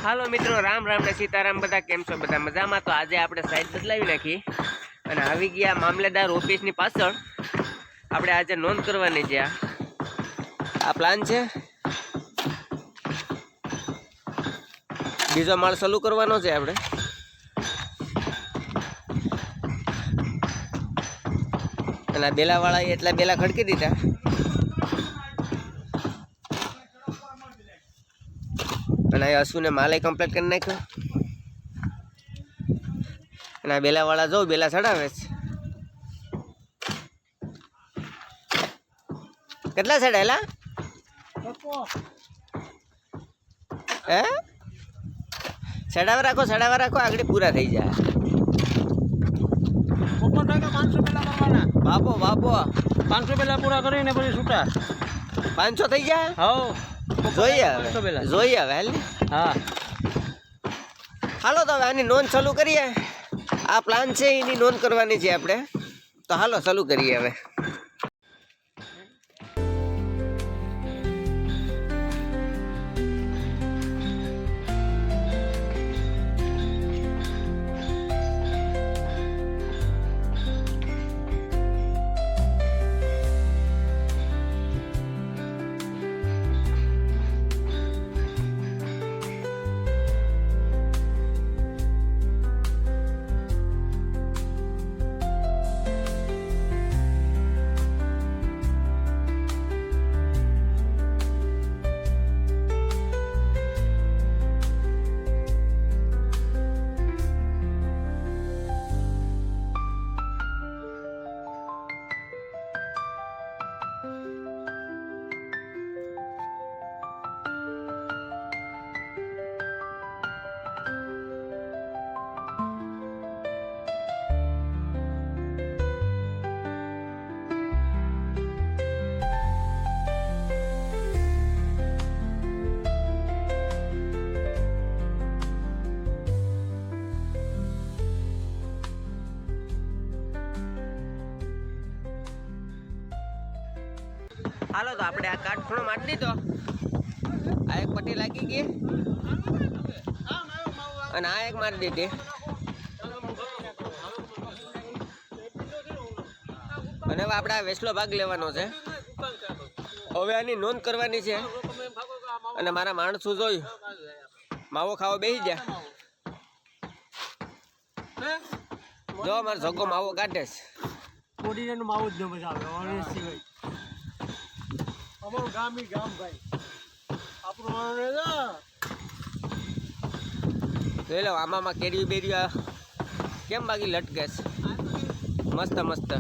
હાલો મિત્રો, રામ રામ ને સીતારામ। બધા કેમ છો? બધા મજામાં? તો આજે આપણે સાઈડ બદલાવી નાખી અને આવી ગયા મામલેદાર ઓફિસની પાછળ। આપણે આજે નોંધ કરવાની છે। આ પ્લાન છે। બીજો માળ ચાલુ કરવાનો છે આપણે। અને બેલાવાળાએ એટલા બેલા ખડકી દીધા। અને અશુને માલે કમ્પ્લીટ કરી નાખ્યો। અને બેલાવાળા જો બેલા ચડાવે છે। કેટલા ચડાયેલા હે? ચડાવવા રાખો આગળ પૂરા થઈ જાય। બાપો 500 પેલા પૂરા કરીને પછી છૂટા 500 થઈ જાય। હા જોઈએ હવે હાલ હા હાલો। તો હવે આની નોંધ ચાલુ કરીએ। આ પ્લાન છે એની નોંધ કરવાની છે આપણે। તો હાલો ચાલુ કરીએ હવે। હાલો તો આપણે આ કાટખૂણો મારી દીધો। આ એક પટ્ટી લાગી ગઈ અને આ એક મારી દીધી। અને હવે આપણે આ વેસલો ભાગ લેવાનો છે। હવે આની નોંધ કરવાની છે। અને મારા માણસો જોઈ માવો ખાવા બેસી ગયા। જો મારો છોકરો માવો કાઢે છે। માવું જ ન મજા આવે અમારું ગામ ભાઈ આપણું જોઈ લો આમાં કેરી બેરી કેમ બાકી લટકે છે મસ્ત મસ્ત।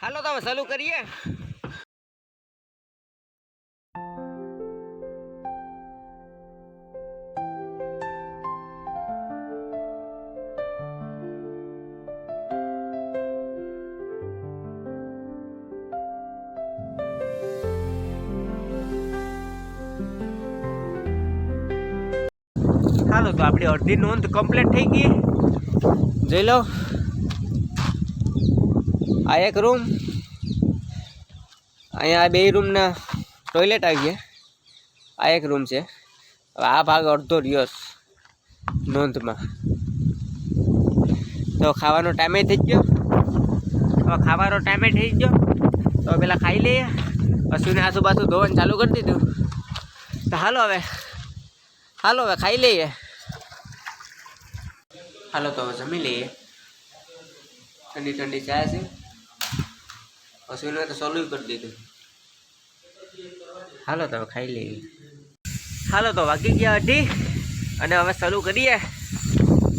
હાલો તો હવે ચાલુ કરીએ। હાલો તો આપણી અડધી નોંધ કમ્પ્લીટ થઈ ગઈ। જોઈ લો આ એક રૂમ, અહીંયા આ બે રૂમના ટોયલેટ આવીએ। આ એક રૂમ છે। હવે આ ભાગ અડધો રહ્યો નોંધમાં। તો ખાવાનો ટાઈમે થઈ ગયો। હવે ખાવાનો ટાઈમે થઈ ગયો તો પેલા ખાઈ લઈએ। પશુને આજુબાજુ ધોવાનું ચાલુ કરી દીધું। તો હાલો હવે ખાઈ લઈએ। હાલો તો હવે જમી લઈએ। ઠંડી ઠંડી ચા છે। પશુને તો ચાલુ કરી દીધું। હાલો તો હવે ખાઈ લઈએ। હાલો તો વાગી ગયા 2:30 અને હવે ચાલુ કરીએ।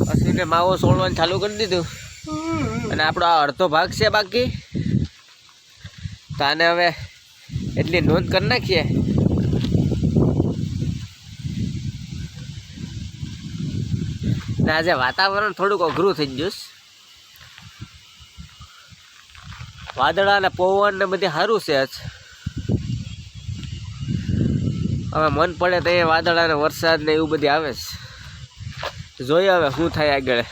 પશુને માવો સોળવાનું ચાલુ કરી દીધું। અને આપણો આ અડધો ભાગ છે બાકી। તો આને હવે એટલી નોંધ કરી નાખીએ। ને આજે વાતાવરણ થોડુંક અઘરું થઈ ગયું। વાદળા ને પવન ને બધી સારું છે। હવે મન પડે તો એ વાદળ અને વરસાદ ને એવું બધી આવે છે. જોઈએ હવે શું થાય આગળ.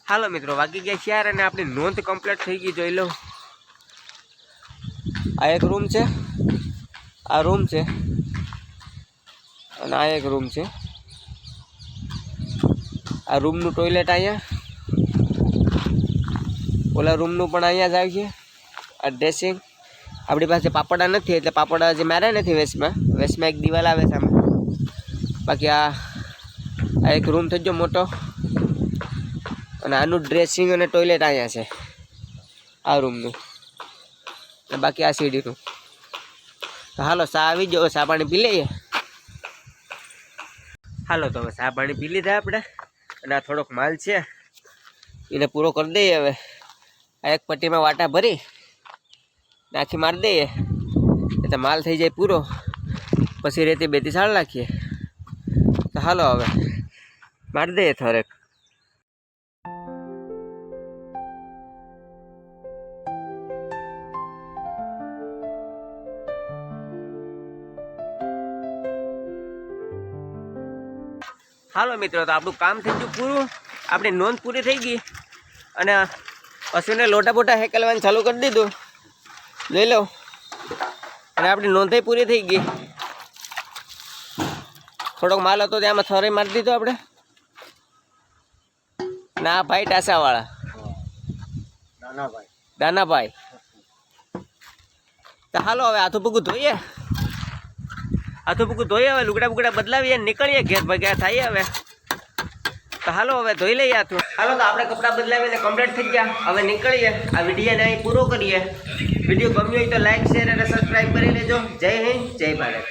હાલો મિત્રો, વાગી ગયા 4 અને આપણી નોંધ કમ્પ્લીટ થઈ ગઈ. જોઈ લો, આ એક રૂમ છે, આ રૂમ છે અને આ એક રૂમ છે. આ રૂમનું ટોયલેટ અહીંયા, ઓલા રૂમનું પણ અહીંયા જ આવી છે. આ ડ્રેસિંગ. આપણી પાસે પાપડા નથી એટલે પાપડા જે માર્યા નથી વેસ્ટમાં એક દિવાલ આવે છે આમાં. બાકી આ એક રૂમ થઈ ગયો મોટો અને આનું ડ્રેસિંગ અને ટોયલેટ અહીંયા છે આ રૂમનું. અને બાકી આ સીડીનું. તો હાલો ચા આવી ગયો, ચા પાણી પી લઈએ. હાલો તો હવે ચા પાણી પી લીધા આપણે અને આ થોડોક માલ છે એને પૂરો કરી દઈએ. હવે આ એક પટ્ટીમાં વાટા ભરી નાખી મારી દઈએ એટલે માલ થઈ જાય પૂરો. પછી રેતી બેતી સાળ નાખીએ. તો હાલો હવે મારી દઈએ થોડેક. હાલો મિત્રો, તો આપણું કામ થઈ ગયું પૂરું. આપણી નોંધ પૂરી થઈ ગઈ અને અશ્વિને લોટા બોટા હેકલવાનું ચાલુ કરી દીધું. લઈ લો. અને આપણી નોંધે પૂરી થઈ ગઈ. થોડોક માલ હતો ત્યાંમાં થરે મારી દીધો આપણે. ના ભાઈ ટાસાવાળા દાનાભાઈ. તો હાલો હવે હાથું પગું ધોઈએ. હાથું પગું ધોઈએ, હવે લુગડા બુગડા બદલાવીએ, નીકળીએ ઘેર ભગ્યા થાય હવે. તો હાલો હવે ધોઈ લઈએ હાથું. હાલો તો આપણે કપડાં બદલાવીને કમ્પ્લીટ થઈ ગયા. હવે નીકળીએ. આ વિડીયોને અહીં પૂરો કરીએ. વિડીયો ગમ્યો હોય તો લાઈક, શેર અને સબસ્ક્રાઈબ કરી લેજો. જય હિન્દ, જય ભારત.